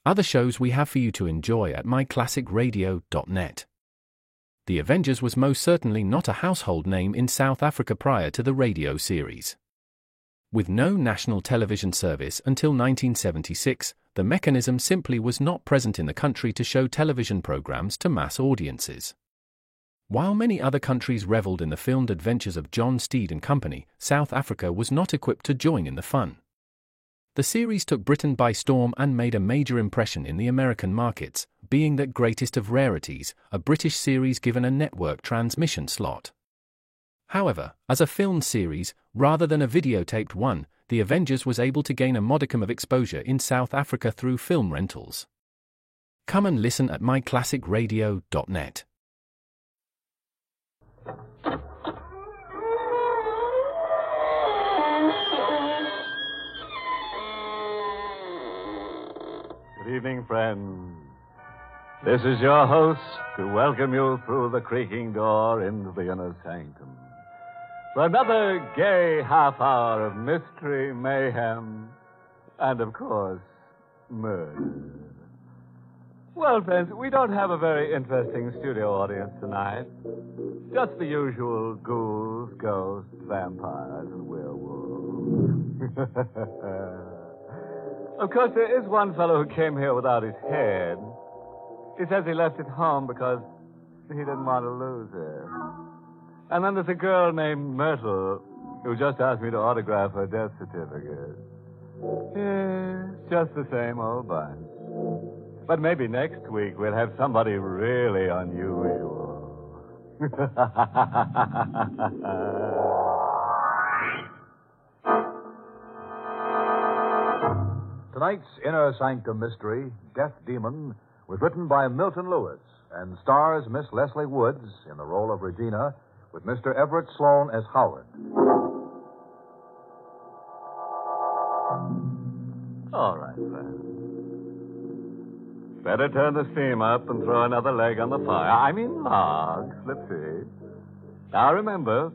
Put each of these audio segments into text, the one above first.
Other shows we have for you to enjoy at myclassicradio.net. The Avengers was most certainly not a household name in South Africa prior to the radio series. With no national television service until 1976, the mechanism simply was not present in the country to show television programs to mass audiences. While many other countries reveled in the filmed adventures of John Steed and company, South Africa was not equipped to join in the fun. The series took Britain by storm and made a major impression in the American markets, being the greatest of rarities, a British series given a network transmission slot. However, as a filmed series, rather than a videotaped one, The Avengers was able to gain a modicum of exposure in South Africa through film rentals. Come and listen at myclassicradio.net. Good evening, friends. This is your host to welcome you through the creaking door into the inner sanctum for another gay half hour of mystery, mayhem, and, of course, murder. Well, friends, we don't have a very interesting studio audience tonight. Just the usual ghouls, ghosts, vampires, and werewolves. Of course, there is one fellow who came here without his head. He says he left it home because he didn't want to lose it. And then there's a girl named Myrtle who just asked me to autograph her death certificate. Yeah, just the same old bunch. But maybe next week we'll have somebody really unusual. Tonight's Inner Sanctum Mystery, Death Demon, was written by Milton Lewis and stars Miss Leslie Woods in the role of Regina, with Mr. Everett Sloane as Howard. All right, friends. Better turn the steam up and throw another leg on the fire. I mean log, Slipsy. Now remember,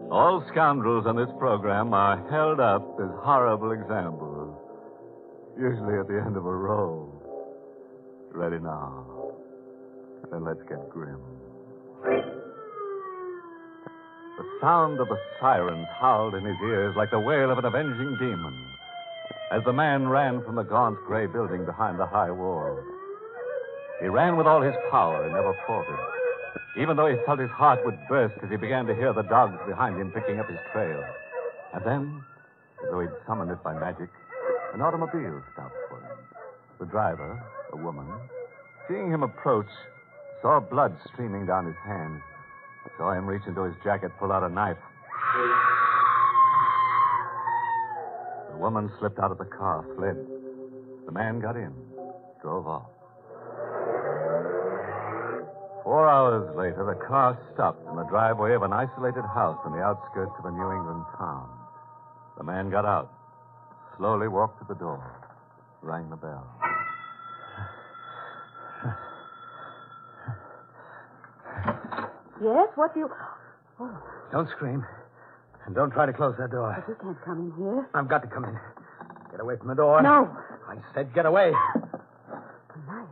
all scoundrels on this program are held up as horrible examples, usually at the end of a roll. Ready now? Then let's get grim. The sound of the sirens howled in his ears like the wail of an avenging demon as the man ran from the gaunt gray building behind the high wall. He ran with all his power and never faltered, even though he felt his heart would burst as he began to hear the dogs behind him picking up his trail. And then, as though he'd summoned it by magic, an automobile stopped for him. The driver, a woman, seeing him approach, saw blood streaming down his hand, saw him reach into his jacket, pull out a knife. The woman slipped out of the car, fled. The man got in, drove off. 4 hours later, the car stopped in the driveway of an isolated house on the outskirts of a New England town. The man got out, slowly walked to the door, rang the bell. Yes, what do you... Oh, Don't scream. And don't try to close that door. but you can't come in here. I've got to come in. Get away from the door. No. I said get away. A knife.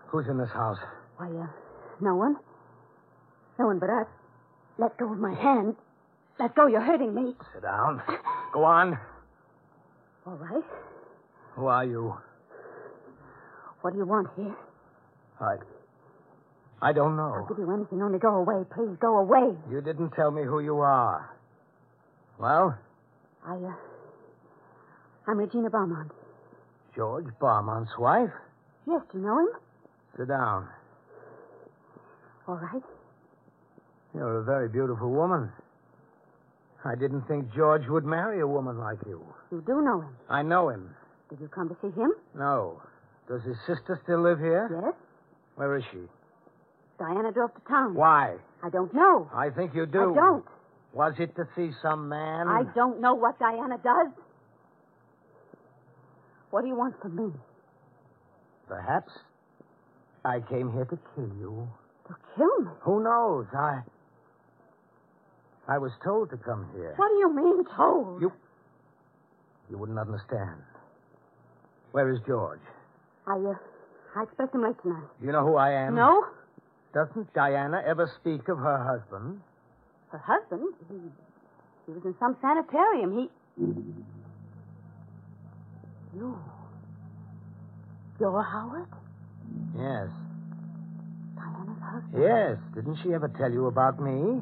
Who's in this house? Why, no one. No one but us. Let go of my hand. Let go, you're hurting me. Sit down. Go on. All right. Who are you? What do you want here? I don't know. I'll give you anything, only go away. Please, go away. You didn't tell me who you are. Well? I'm Regina Beaumont. George Beaumont's wife? Yes, do you know him? Sit down. All right. You're a very beautiful woman. I didn't think George would marry a woman like you. You do know him. I know him. Did you come to see him? No. Does his sister still live here? Yes. Where is she? Diana drove to town. Why? I don't know. I think you do. I don't. Was it to see some man? I don't know what Diana does. What do you want from me? Perhaps I came here to kill you. To kill me? Who knows? I was told to come here. What do you mean, told? You wouldn't understand. Where is George? I expect him late tonight. You know who I am? No? Doesn't Diana ever speak of her husband? Her husband? He was in some sanitarium. You're Howard? Yes. Diana's husband? Yes. Didn't she ever tell you about me?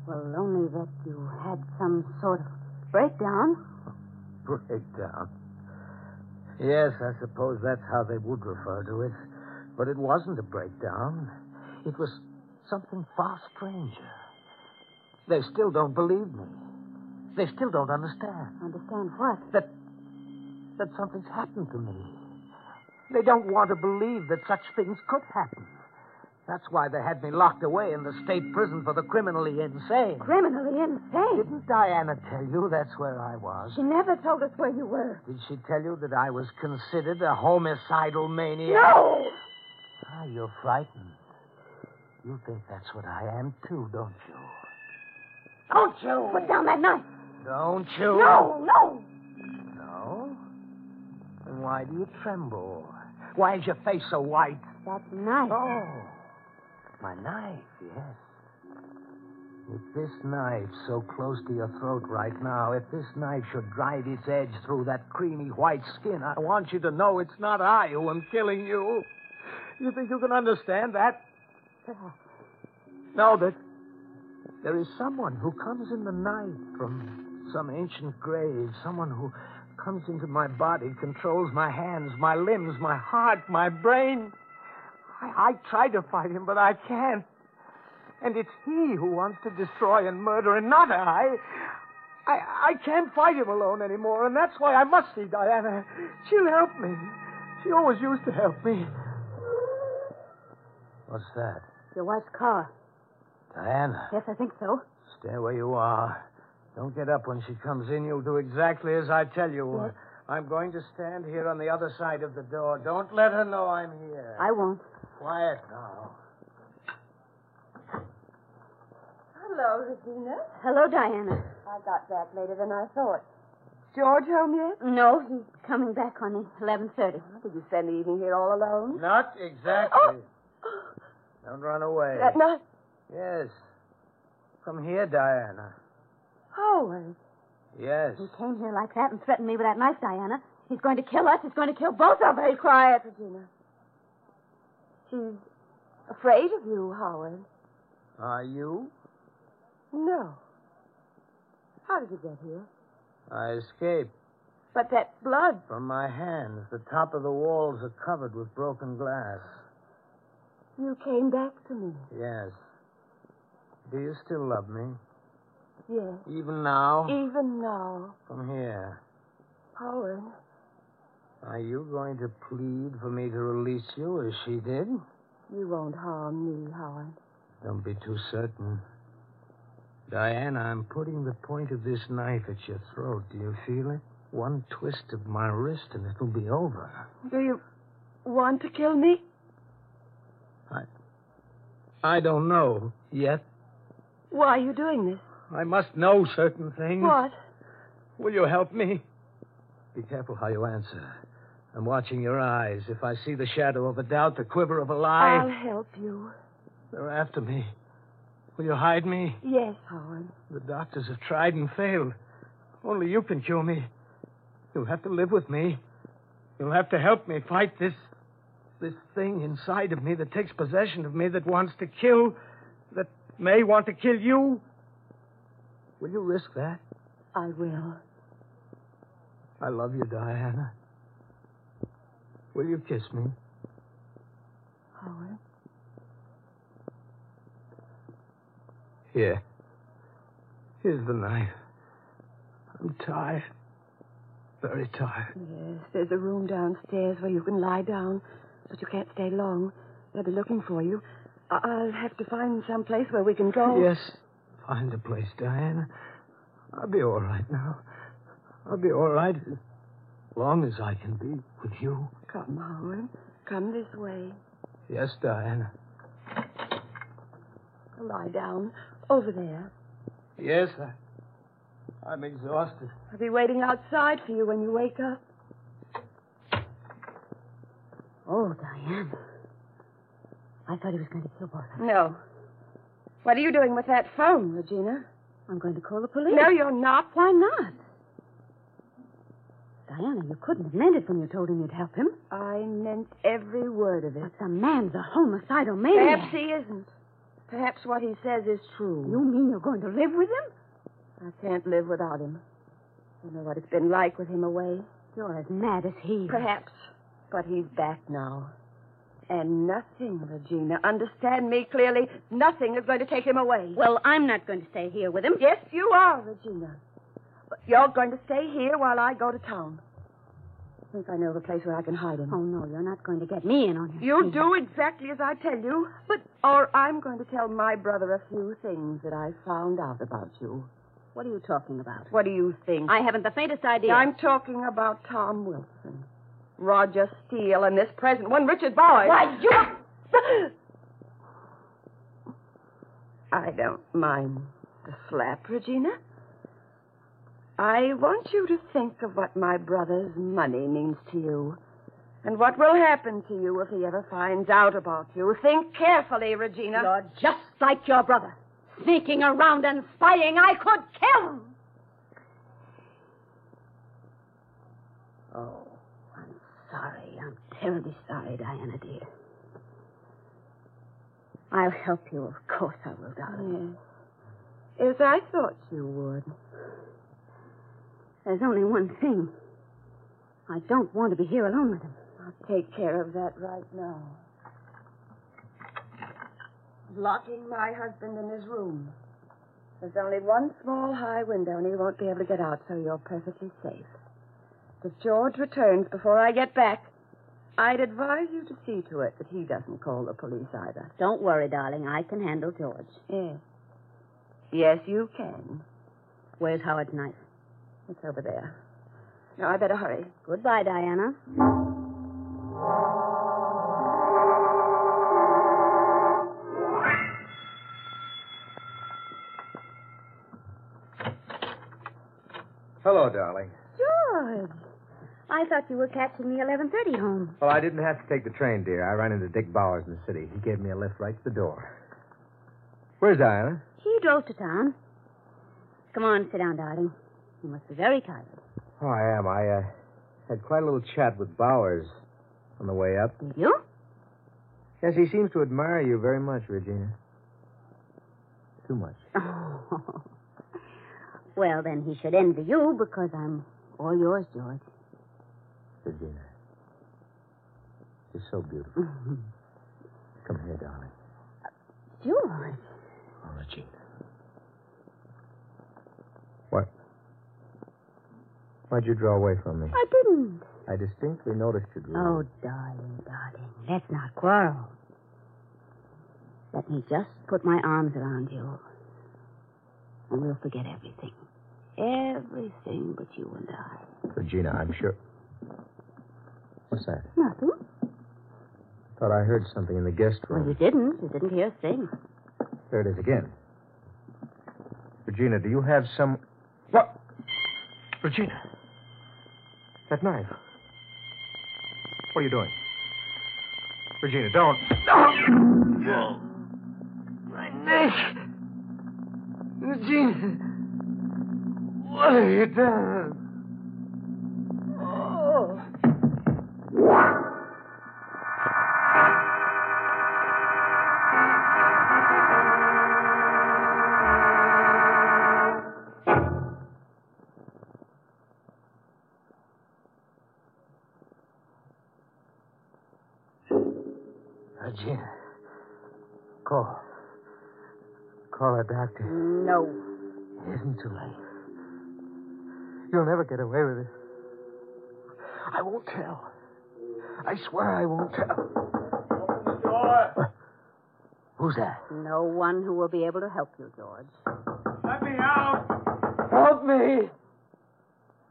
Well, only that you had some sort of breakdown. Breakdown. Yes, I suppose that's how they would refer to it. But it wasn't a breakdown. It was something far stranger. They still don't believe me. They still don't understand. Understand what? That something's happened to me. They don't want to believe that such things could happen. That's why they had me locked away in the state prison for the criminally insane. Criminally insane? Didn't Diana tell you that's where I was? She never told us where you were. Did she tell you that I was considered a homicidal maniac? No! Ah, you're frightened. You think that's what I am, too, don't you? Don't you? Put down that knife. Don't you? No. No? Then why do you tremble? Why is your face so white? That knife. Oh, my knife, yes. With this knife so close to your throat right now, if this knife should drive its edge through that creamy white skin, I want you to know it's not I who am killing you. You think you can understand that? No, that there is someone who comes in the night from some ancient grave, someone who comes into my body, controls my hands, my limbs, my heart, my brain. I try to fight him, but I can't. And it's he who wants to destroy and murder, and not I. I can't fight him alone anymore, and that's why I must see Diana. She'll help me. She always used to help me. What's that? Your wife's car. Diana. Yes, I think so. Stay where you are. Don't get up when she comes in. You'll do exactly as I tell you. Yes. I'm going to stand here on the other side of the door. Don't let her know I'm here. I won't. Quiet now. Hello, Regina. Hello, Diana. I got back later than I thought. George home yet? No, he's coming back on 11:30. Did you spend the evening here all alone? Not exactly. Don't run away. That night? Yes. Come here, Diana. Howard. Yes. He came here like that and threatened me with that knife, Diana. He's going to kill us. He's going to kill both of us. Be quiet, Regina. She's afraid of you, Howard. Are you? No. How did you get here? I escaped. But that blood. From my hands. The top of the walls are covered with broken glass. You came back to me. Yes. Do you still love me? Yes. Even now? Even now. Come here. Howard. Are you going to plead for me to release you as she did? You won't harm me, Howard. Don't be too certain. Diana, I'm putting the point of this knife at your throat. Do you feel it? One twist of my wrist and it'll be over. Do you want to kill me? I don't know yet. Why are you doing this? I must know certain things. What? Will you help me? Be careful how you answer. I'm watching your eyes. If I see the shadow of a doubt, the quiver of a lie... I'll help you. They're after me. Will you hide me? Yes, Howard. The doctors have tried and failed. Only you can cure me. You'll have to live with me. You'll have to help me fight this thing inside of me that takes possession of me, that wants to kill, that may want to kill you. Will you risk that? I will. I love you, Diana. Will you kiss me? Howard. Here. Here's the knife. I'm tired. Very tired. Yes, there's a room downstairs where you can lie down, but you can't stay long. They'll be looking for you. I'll have to find some place where we can go. Yes. Find a place, Diana. I'll be all right now. I'll be all right as long as I can be with you. Come, Howard. Come this way. Yes, Diana. Lie down. Over there. Yes, I'm exhausted. I'll be waiting outside for you when you wake up. Oh, Diane. I thought he was going to kill both of us. No. What are you doing with that phone, Regina? I'm going to call the police. No, you're not. Why not? Diana, you couldn't have meant it when you told him you'd help him. I meant every word of it. But the man's a homicidal maniac. Perhaps he isn't. Perhaps what he says is true. You mean you're going to live with him? I can't live without him. You know what it's been like with him away. You're as mad as he. Perhaps. But he's back now. And nothing, Regina, understand me clearly, nothing is going to take him away. Well, I'm not going to stay here with him. Yes, you are, Regina. But you're going to stay here while I go to town. I think I know the place where I can hide him. Oh, no, you're not going to get me in on his You'll scheme. do exactly as I tell you. Or I'm going to tell my brother a few things that I found out about you. What are you talking about? What do you think? I haven't the faintest idea. I'm talking about Tom Wilson, Roger Steele, and this present one, Richard Bowers. Why, you... I don't mind the slap, Regina. I want you to think of what my brother's money means to you. And what will happen to you if he ever finds out about you. Think carefully, Regina. You're just like your brother. Sneaking around and spying. I could kill him. Oh, I'm sorry. I'm terribly sorry, Diana, dear. I'll help you. Of course I will, darling. Yes. As I thought you would. There's only one thing. I don't want to be here alone with him. I'll take care of that right now. Locking my husband in his room. There's only one small high window, and he won't be able to get out, so you're perfectly safe. If George returns before I get back, I'd advise you to see to it that he doesn't call the police either. Don't worry, darling. I can handle George. Yes. Yes, you can. Where's Howard's knife? It's over there. Now, I better hurry. Goodbye, Diana. Hello, darling. George. I thought you were catching the 11:30 home. Well, I didn't have to take the train, dear. I ran into Dick Bowers in the city. He gave me a lift right to the door. Where's Diana? He drove to town. Come on, sit down, darling. You must be very tired. Oh, I am. I had quite a little chat with Bowers on the way up. Did you? Yes, he seems to admire you very much, Regina. Too much. Oh. Well, then he should envy you because I'm all yours, George. Regina. You're so beautiful. Come here, darling. George. Oh, Regina. What? Why'd you draw away from me? I didn't. I distinctly noticed you drew. Oh, darling, let's not quarrel. Let me just put my arms around you, and we'll forget everything. Everything but you and I. Regina, I'm sure. What's that? Nothing. Thought I heard something in the guest room. Well, you didn't. You didn't hear a thing. There it is again. Regina, do you have some... What? Regina. That knife. What are you doing? Regina, don't. Oh, my neck. Regina. What have you done? Oh. Regina. Call a doctor. No. It isn't too late. You'll never get away with it. I won't tell. I swear I won't tell. Open the door. Who's that? No one who will be able to help you, George. Let me out. Help me!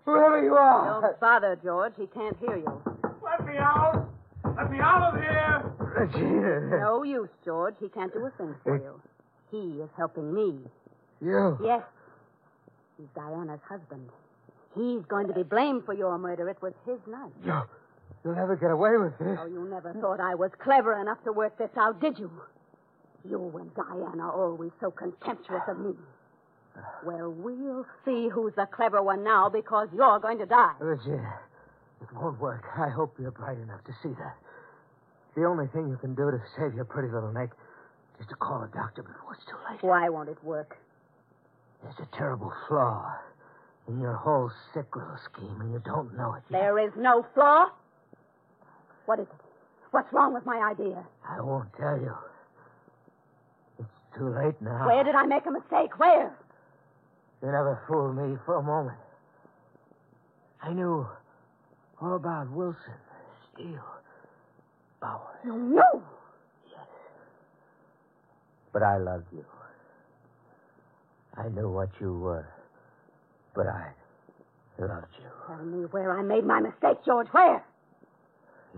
Whoever you are. Don't bother, George. He can't hear you. Let me out. Let me out of here. Regina. No use, George. He can't do a thing for you. He is helping me. You. Yes. He's Diana's husband. He's going to be blamed for your murder. It was his knife. You'll never get away with this. Oh, you never thought I was clever enough to work this out, did you? You and Diana always so contemptuous of me. Well, we'll see who's the clever one now, because you're going to die. Regina, it won't work. I hope you're bright enough to see that. The only thing you can do to save your pretty little neck is to call a doctor before it's too late. Why won't it work? There's a terrible flaw in your whole sick little scheme, and you don't know it yet. There is no flaw. What is it? What's wrong with my idea? I won't tell you. It's too late now. Where did I make a mistake? Where? You never fooled me for a moment. I knew all about Wilson, Steele, Bauer. You knew? Yes. But I loved you. I knew what you were, but I loved you. Tell me where I made my mistake, George. Where?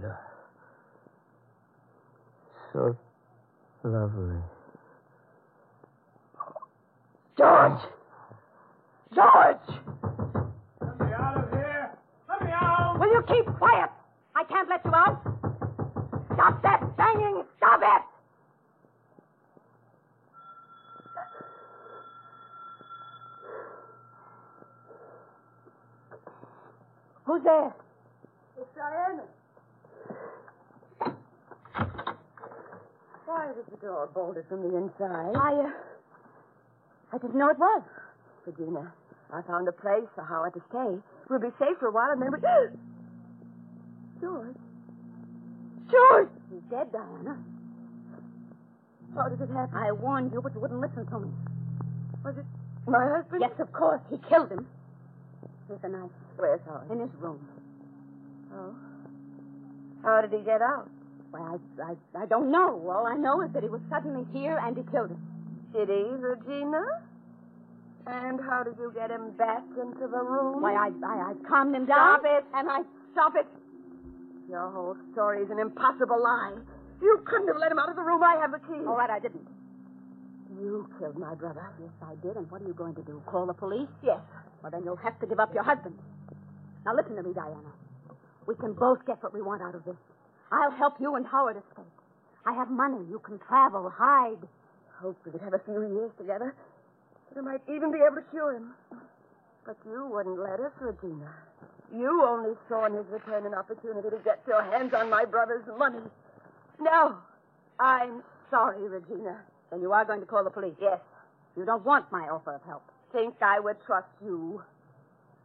You're so lovely. George! George! Let me out of here! Let me out! Will you keep quiet? I can't let you out. Stop that banging! Stop it! Who's there? It's Diana. Why was the door bolted from the inside? I didn't know it was. Regina, I found a place for Howard to stay. We'll be safe for a while, and then we... George. George! He's dead, Diana. How did it happen? I warned you, but you wouldn't listen to me. Was it my husband? Yes, of course. He killed him. Here's the knife. Where's Howard? In his room. Oh. How did he get out? Well, I don't know. All I know is that he was suddenly here and he killed him. Did he, Regina? And how did you get him back into the room? Why, I calmed him down. Stop it. And I... Stop it. Your whole story is an impossible lie. You couldn't have let him out of the room. I have the key. All right, I didn't. You killed my brother. Yes, I did. And what are you going to do? Call the police? Yes. Well, then you'll have to give up your husband. Now, listen to me, Diana. We can both get what we want out of this. I'll help you and Howard escape. I have money. You can travel, hide. Hope we could have a few years together. I might even be able to cure him. But you wouldn't let us, Regina. You only saw in his return an opportunity to get your hands on my brother's money. No. I'm sorry, Regina. Then you are going to call the police? Yes. You don't want my offer of help. Think I would trust you.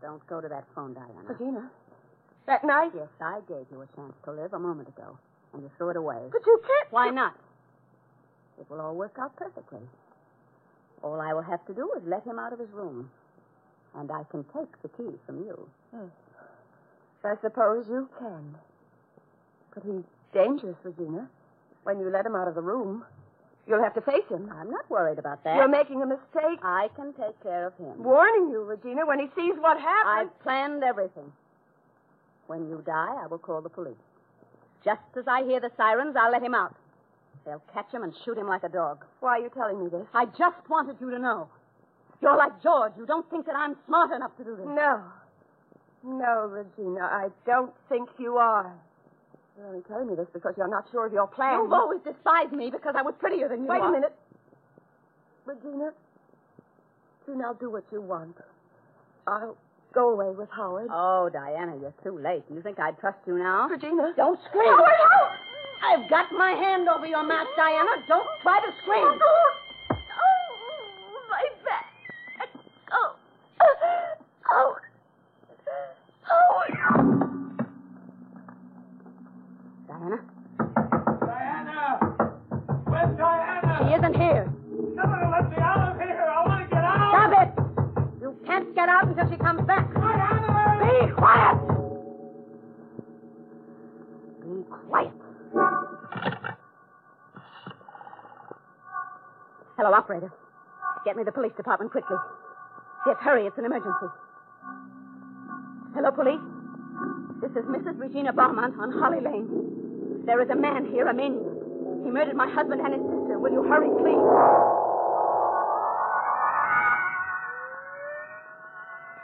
Don't go to that phone, Diana. Regina? That night? Yes, I gave you a chance to live a moment ago, and you threw it away. But you can't. Why not? It will all work out perfectly. All I will have to do is let him out of his room, and I can take the key from you. I suppose you can. But he's dangerous, Regina. When you let him out of the room, you'll have to face him. I'm not worried about that. You're making a mistake. I can take care of him. Warning you, Regina, when he sees what happened. I've planned everything. When you die, I will call the police. Just as I hear the sirens, I'll let him out. They'll catch him and shoot him like a dog. Why are you telling me this? I just wanted you to know. You're like George. You don't think that I'm smart enough to do this. No. No, Regina, I don't think you are. You're only telling me this because you're not sure of your plan. You've always despised me because I was prettier than you Wait are. a minute. Regina, I'll do what you want. I'll go away with Howard. Oh, Diana, you're too late. You think I'd trust you now? Regina. Don't scream. Howard! I've got my hand over your mouth, Diana. Don't try to scream. Oh, my back. Oh. Howard. Diana? Diana! Where's Diana? She isn't here. Somebody let me out of here. I want to get out. Stop it! You can't get out until she comes back. Diana! Be quiet! Be quiet. Hello, operator. Get me the police department quickly. Yes, hurry. It's an emergency. Hello, police. This is Mrs. Regina Beaumont on Holly Lane. There is a man here, a maniac. He murdered my husband and his sister. Will you hurry, please?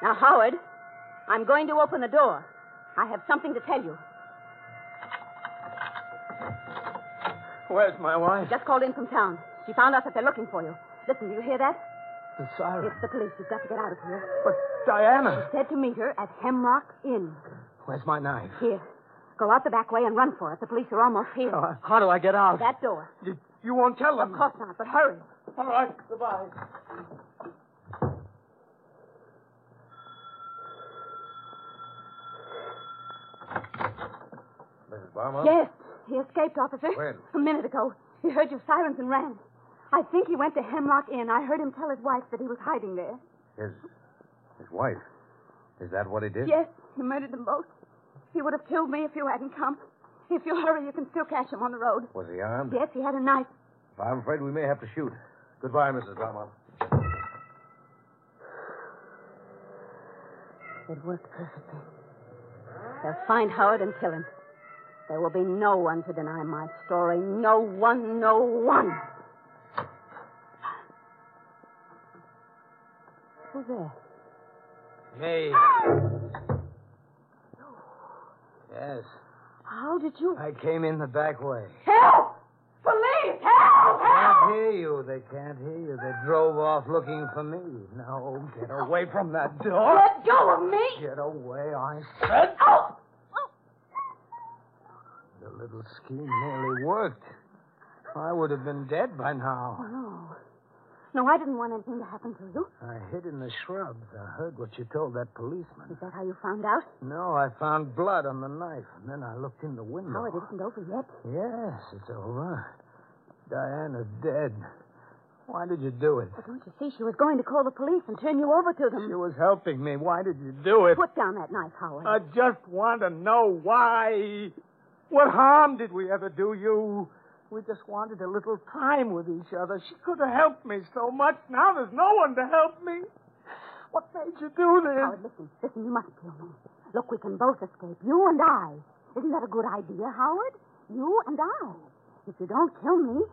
Now, Howard, I'm going to open the door. I have something to tell you. Where's my wife? Just called in from town. She found out that they're looking for you. Listen, do you hear that? The siren. It's the police. You've got to get out of here. But Diana. Said to meet her at Hemlock Inn. Where's my knife? Here. Go out the back way and run for it. The police are almost here. How do I get out? That door. You won't tell them? Of course not, but hurry. All right. Goodbye. Mrs. Barmouth? Yes, he escaped, officer. When? A minute ago. He heard your sirens and ran. I think he went to Hemlock Inn. I heard him tell his wife that he was hiding there. His wife. Is that what he did? Yes, he murdered them both. He would have killed me if you hadn't come. If you hurry, you can still catch him on the road. Was he armed? Yes, he had a knife. I'm afraid we may have to shoot. Goodbye, Mrs. Barmouth. It worked perfectly. They'll find Howard and kill him. There will be no one to deny my story. No one, no one. Who's there? Me. Yes. How did you... I came in the back way. Help! Police! Help! They can't hear you. They can't hear you. They drove off looking for me. No, get away from that door. Let go of me! Get away, I said. Oh! The little scheme nearly worked. I would have been dead by now. Oh, no. No, I didn't want anything to happen to you. I hid in the shrubs. I heard what you told that policeman. Is that how you found out? No, I found blood on the knife, and then I looked in the window. Oh, it isn't over yet. Yes, it's over. Diana's dead. Why did you do it? But don't you see, she was going to call the police and turn you over to them. She was helping me. Why did you do it? Put down that knife, Howard. I just want to know why. What harm did we ever do you? We just wanted a little time with each other. She could have helped me so much. Now there's no one to help me. What made you do this? Howard, listen, you mustn't kill me. Look, we can both escape, you and I. Isn't that a good idea, Howard? You and I. If you don't kill me,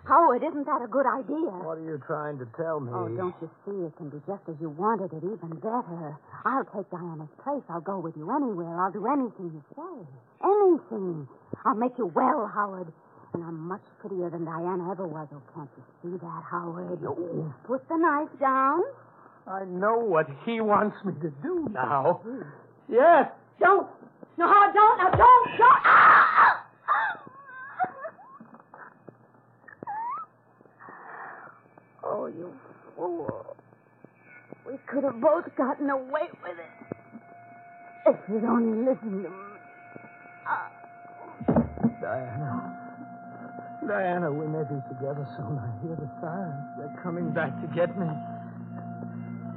Howard, isn't that a good idea? What are you trying to tell me? Oh, don't you see? It can be just as you wanted it, even better. I'll take Diana's place. I'll go with you anywhere. I'll do anything you say. Anything. I'll make you well, Howard. And I'm much prettier than Diana ever was. Oh, can't you see that, Howard? No. Put the knife down. I know what he wants me to do now. Yes. Don't. No, Howard, don't. Now, don't. Ah! Oh, you fool. We could have both gotten away with it. If you'd only listened to me. Diana, we may be together soon. I hear the sirens. They're coming back to get me.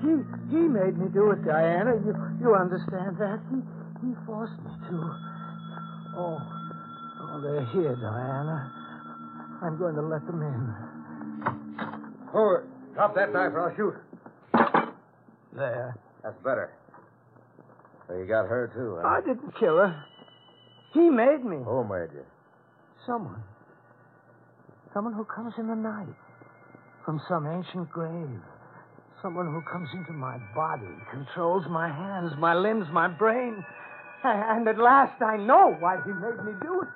He made me do it, Diana. You understand that? He forced me to. Oh, they're here, Diana. I'm going to let them in. Oh, drop that knife or I'll shoot. There. That's better. So you got her, too, huh? I didn't kill her. He made me. Who made you? Someone. Someone who comes in the night. From some ancient grave. Someone who comes into my body, controls my hands, my limbs, my brain. And at last I know why he made me do it.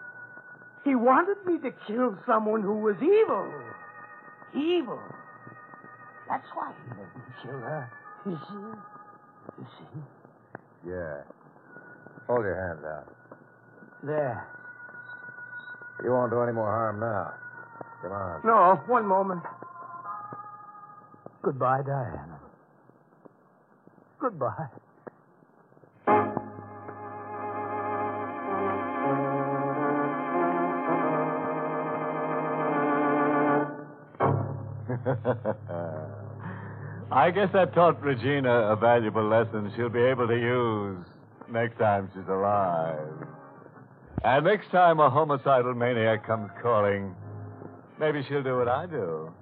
He wanted me to kill someone who was evil. Evil. That's why he made me kill her. You see? You see? Yeah. Hold your hands out. There. You won't do any more harm now. Come on. No, one moment. Goodbye, Diana. Goodbye. I guess that taught Regina a valuable lesson she'll be able to use next time she's alive. And next time a homicidal maniac comes calling, maybe she'll do what I do.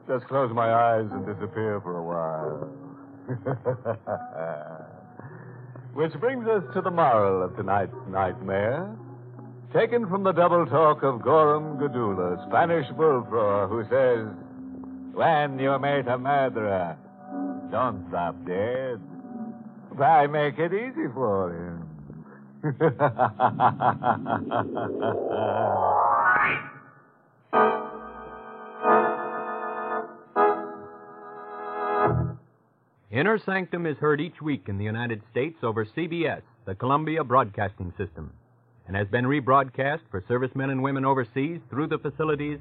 Just close my eyes and disappear for a while. Which brings us to the moral of tonight's nightmare. Taken from the double talk of Gorham Gadula, Spanish bullfrog, who says, when you meet a murderer, don't stop dead. Why make it easy for him? Inner Sanctum is heard each week in the United States over CBS, the Columbia Broadcasting System, and has been rebroadcast for servicemen and women overseas through the facilities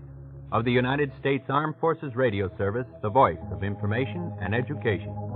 of the United States Armed Forces Radio Service, the voice of information and education.